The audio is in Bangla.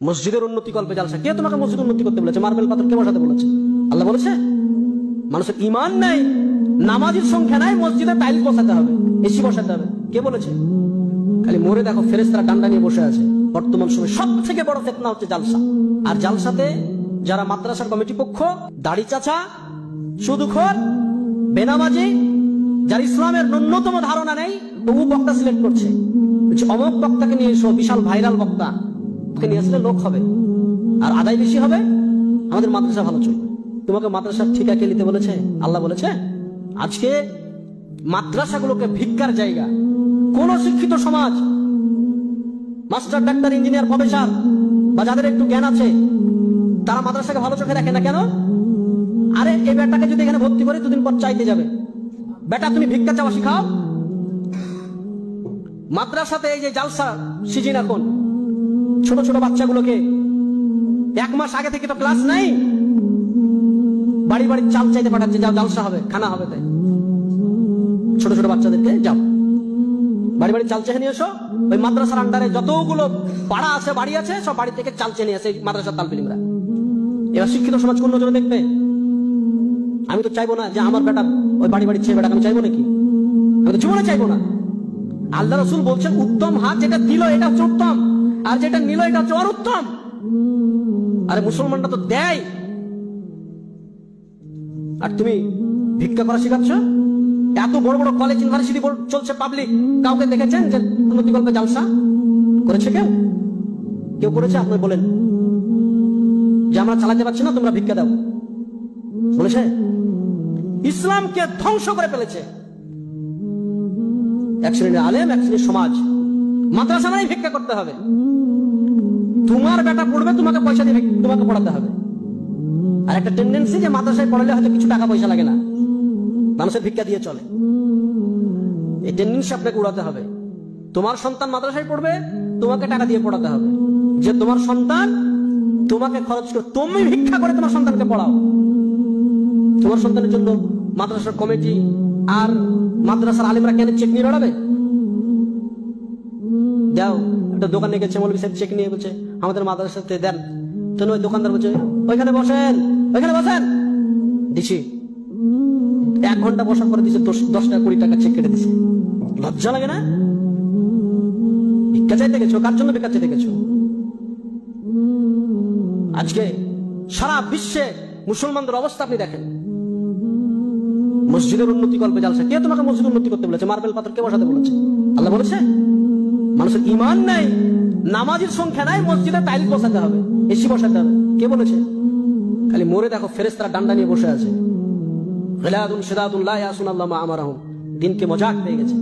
মসজিদের উন্নতি কল্পে জালসা। কে তোমাকে মসজিদ উন্নতি করতে বলেছে? মার্বেল পাথর কে বসাতে বলেছে? আল্লাহ বলেছে? মানুষের ইমান নাই, নামাজের সংখ্যা নাই, মসজিদে টাইল বসাতে হবে, এসি বসাতে হবে, কে বলেছে? খালি মরে দেখো ফেরেশতারা ডান্ডা নিয়ে বসে আছে। বর্তমান সময়ে সব থেকে বড় ফিতনা হচ্ছে জালসা। আর জালসাতে যারা মাদ্রাসার কমিটি পক্ষ, দাড়ি চাচা, সুদখোর, বেনামাজি, যার ইসলামের ন্যূনতম ধারণা নেই, তবু বক্তা সিলেক্ট করছে, অমুক বক্তাকে নিয়ে এসো, বিশাল ভাইরাল বক্তা, ওকে নিয়ে আসলে লোক হবে আর আদায় বেশি হবে, আমাদের মাদ্রাসা ভালো চলবে। তোমাকে মাদ্রাসার ঠিকা কে নিতে বলেছে? আল্লাহ বলেছে? আজকে মাদ্রাসাগুলোকে ভিক্ষার জায়গা। কোন শিক্ষিত সমাজ, মাস্টার, ডাক্তার, ইঞ্জিনিয়ার, প্রফেসর বা যাদের একটু জ্ঞান আছে, তারা মাদ্রাসাকে ভালো চোখে দেখে না কেন? আরে এই বেটাকে যদি এখানে ভর্তি করে দুদিন পর চাইতে যাবে, বেটা তুমি ভিক্ষা চাওয়া শিখাও। মাদ্রাসাতে এই যে জালসা সিজন, এখন ছোট ছোট বাচ্চাগুলোকে 1 মাস আগে থেকে তো ক্লাস নাই, বাড়ি বাড়ি চাল চাইতে পাঠাচ্ছে, যাও জালসা হবে, খানা হবে। তাই ছোট ছোট বাচ্চাদেরকে যাও বাড়ি বাড়ি চাল চেয়ে নিয়ে এসো। ওই মাদ্রাসার আন্ডারে যতগুলো পাড়া আছে, বাড়ি আছে, সব বাড়ি থেকে চাল চেয়ে নিয়ে আসে মাদ্রাসার তালবিলিমরা। এবার শিক্ষিত সমাজ কোন নজরে দেখবে? আমি তো চাইবো না যে আমার বেটা ওই বাড়ি বাড়ি চেয়ে বেটাকে আমি চাইবো নাকি? আমি তো জীবনে চাইবো না। আল্লাহ রাসূল বলছেন উত্তম হাত যেটা দিল এটা হচ্ছে উত্তম, আর যেটা নিল এটা হচ্ছে অনুত্তম। আরে মুসলমানরা তো দেয়, আর তুমি ভিক্ষা করা শেখাচ্ছ। এত বড় বড় কলেজ, ইউনিভার্সিটি চলছে পাবলিক, কাউকে দেখেছেন যে উন্নতি কল্পে জালসা করেছে? কেউ কেউ করেছে? আপনি বলেন যে আমরা চালাতে পারছি না, তোমরা ভিক্ষা দাও, বলেছে? ইসলামকে ধ্বংস করে ফেলেছে এক শ্রেণীর আলেম, এক শ্রেণীর সমাজ। মাদ্রাসা মানে ভিক্ষা করতে হবে, তোমার বেটা পড়বে, তোমাকে পয়সা দিয়ে তোমাকে পড়াতে হবে। আর একটা টেন্ডেন্সি যে মাদ্রাসায় পড়ালে হয়তো কিছু টাকা পয়সা লাগে না, মানুষের ভিক্ষা দিয়ে চলে। এই টেন্ডেন্সি আপনাকে উড়াতে হবে। তোমার সন্তান মাদ্রাসায় পড়বে, তোমাকে টাকা দিয়ে পড়াতে হবে। যে তোমার সন্তান তোমাকে খরচ করে, তুমি ভিক্ষা করে তোমার সন্তানকে পড়াও। তোমার সন্তানের জন্য মাদ্রাসার কমিটি আর মাদ্রাসার আলিমরা কেন চেক নিয়ে বেড়াবে? যাও একটা দোকানে গেছে, মৌলভী সাহেব চেক নিয়ে বলছে আমাদের মাদ্রাসাতে দেন, তো ওই দোকানদার বলছে ওইখানে বসেন, ওইখানে বসেন, দিছি। 1 ঘন্টা বসার পরে দিচ্ছে 10 টাকা 20 টাকা চেক কেটে দিচ্ছে। লজ্জা লাগে না? ভিক্ষা চাইতে গেছো, কার জন্য ভিক্ষা চাইতে গেছো? আজকে সারা বিশ্বে মুসলমানদের অবস্থা আপনি দেখেন। মসজিদের উন্নতি কল্পে জালসা। কে তোমাকে মসজিদ উন্নতি করতে বলেছে? মার্বেল পাথর কে বসাতে বলেছে? আল্লাহ বলেছে? মানুষের ইমান নাই, নামাজের সংখ্যা নাই, মসজিদে টাইল বসাতে হবে, এসি বসাতে হবে, কে বলেছে? খালি মরে দেখো ফেরেশতারা ডান্ডা নিয়ে বসে আছে। গিলাদুন শিদাদুন লা ইয়াসুন আল্লাহ মা আমারাহুম। দিনকে মজাক পেয়ে গেছে।